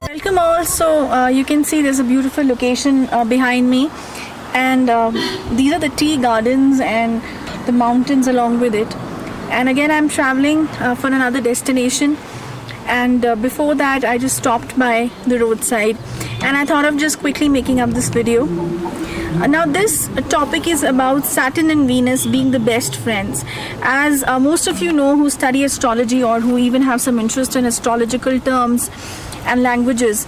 Welcome all. So you can see there's a beautiful location behind me, and these are the tea gardens and the mountains along with it. And again, I'm traveling for another destination, and before that I just stopped by the roadside and I thought of just quickly making up this video. Now this topic is about Saturn and Venus being the best friends. As most of you know who study astrology or who even have some interest in astrological terms and languages,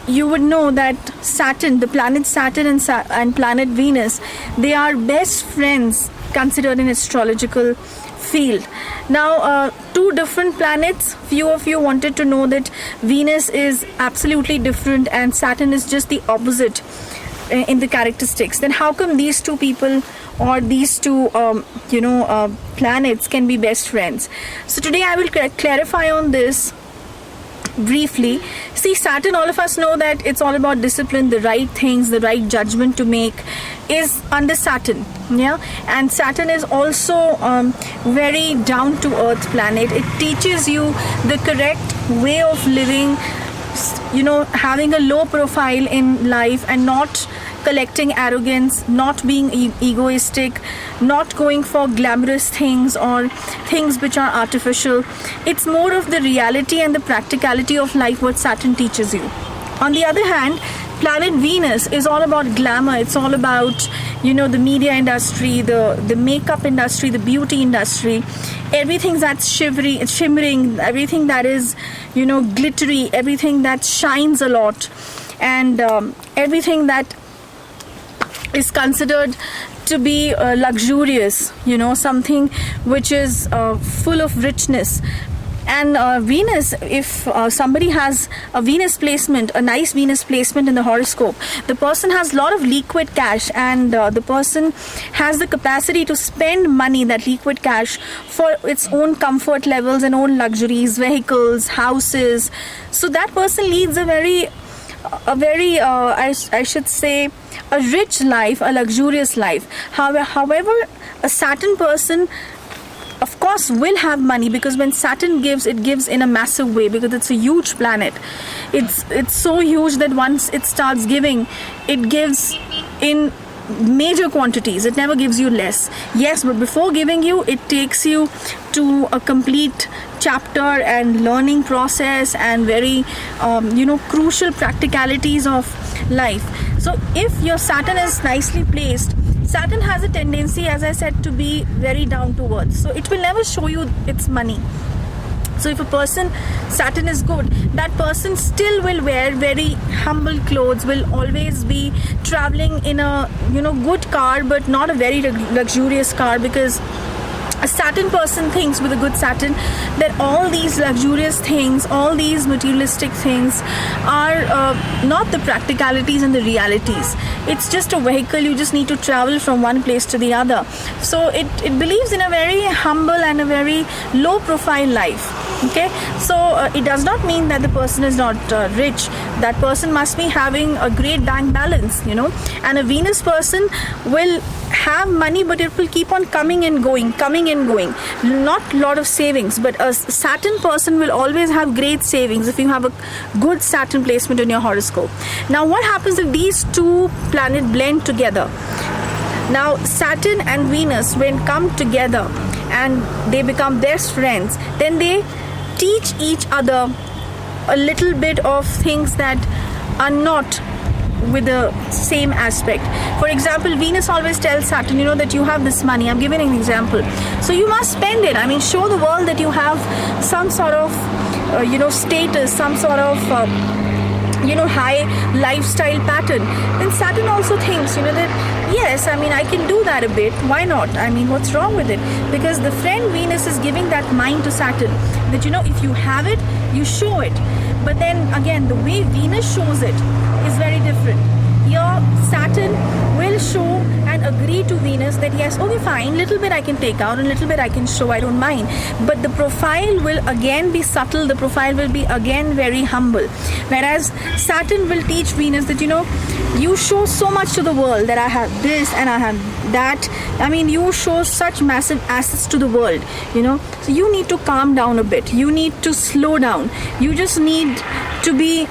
you would know that Saturn, the planet Saturn and planet Venus, they are best friends considered in astrological field. Now two different planets. Few of you wanted to know that Venus is absolutely different and Saturn is just the opposite in the characteristics. Then how come these two people or these two planets can be best friends? So today I will clarify on this briefly. See, Saturn, all of us know that it's all about discipline, the right things, the right judgment to make is under Saturn, yeah. And Saturn is also very down to earth planet. It teaches you the correct way of living, having a low profile in life and not collecting arrogance, not being egoistic, not going for glamorous things or things which are artificial. It's more of the reality and the practicality of life what Saturn teaches you. On the other hand, planet Venus is all about glamour. It's all about the media industry, the makeup industry, the beauty industry, everything that's shimmering, everything that is glittery, everything that shines a lot, and everything that is considered to be luxurious, something which is full of richness. And Venus, if somebody has a Venus placement, a nice Venus placement in the horoscope, the person has a lot of liquid cash, and the person has the capacity to spend money, that liquid cash, for its own comfort levels and own luxuries, vehicles, houses. So that person leads a very I should say a rich life, a luxurious life. However, a Saturn person of course will have money, because when Saturn gives, it gives in a massive way, because it's a huge planet. It's so huge that once it starts giving, it gives in major quantities. It never gives you less. Yes, but before giving you, it takes you to a complete chapter and learning process and very crucial practicalities of life. So if your Saturn is nicely placed, Saturn has a tendency, as I said, to be very down to earth. So it will never show you its money. So if a person, Saturn is good, that person still will wear very humble clothes, will always be traveling in a good car, but not a very luxurious car, because a Saturn person thinks, with a good Saturn, that all these luxurious things, all these materialistic things are not the practicalities and the realities. It's just a vehicle. You just need to travel from one place to the other. So it believes in a very humble and a very low profile life. Okay, so it does not mean that the person is not rich. That person must be having a great bank balance, and a Venus person will have money, but it will keep on coming and going. Not a lot of savings, but a Saturn person will always have great savings if you have a good Saturn placement in your horoscope. Now what happens if these two planets blend together? Now Saturn and Venus, when come together and they become best friends, then they teach each other a little bit of things that are not with the same aspect. For example, Venus always tells Saturn, that you have this money. I'm giving an example. So you must spend it. Show the world that you have some sort of, status, some sort of, high lifestyle pattern. Then Saturn also thinks, that yes, I can do that a bit. Why not? What's wrong with it? Because the friend Venus is giving that mind to Saturn, that if you have it, you show it. But then again, the way Venus shows it is very different. Here, Saturn will show and agree to Venus that yes, okay, fine, little bit I can take out and little bit I can show, I don't mind. But the profile will again be subtle, the profile will be again very humble. Whereas Saturn will teach Venus that, you show so much to the world, that I have this and I have that. You show such massive assets to the world, So you need to calm down a bit. You need to slow down. You just need to be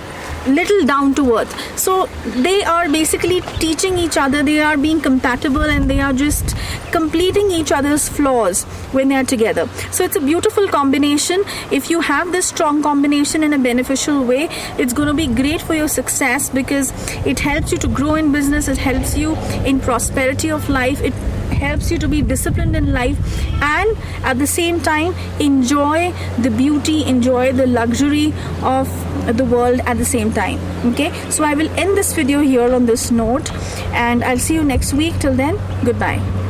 little down to earth. So they are basically teaching each other, they are being compatible, and they are just completing each other's flaws when they are together. So it's a beautiful combination. If you have this strong combination in a beneficial way, it's going to be great for your success, because it helps you to grow in business, it helps you in prosperity of life, it helps you to be disciplined in life, and at the same time enjoy the beauty, enjoy the luxury of the world at the same time. Okay, so I will end this video here on this note, and I'll see you next week. Till then, goodbye.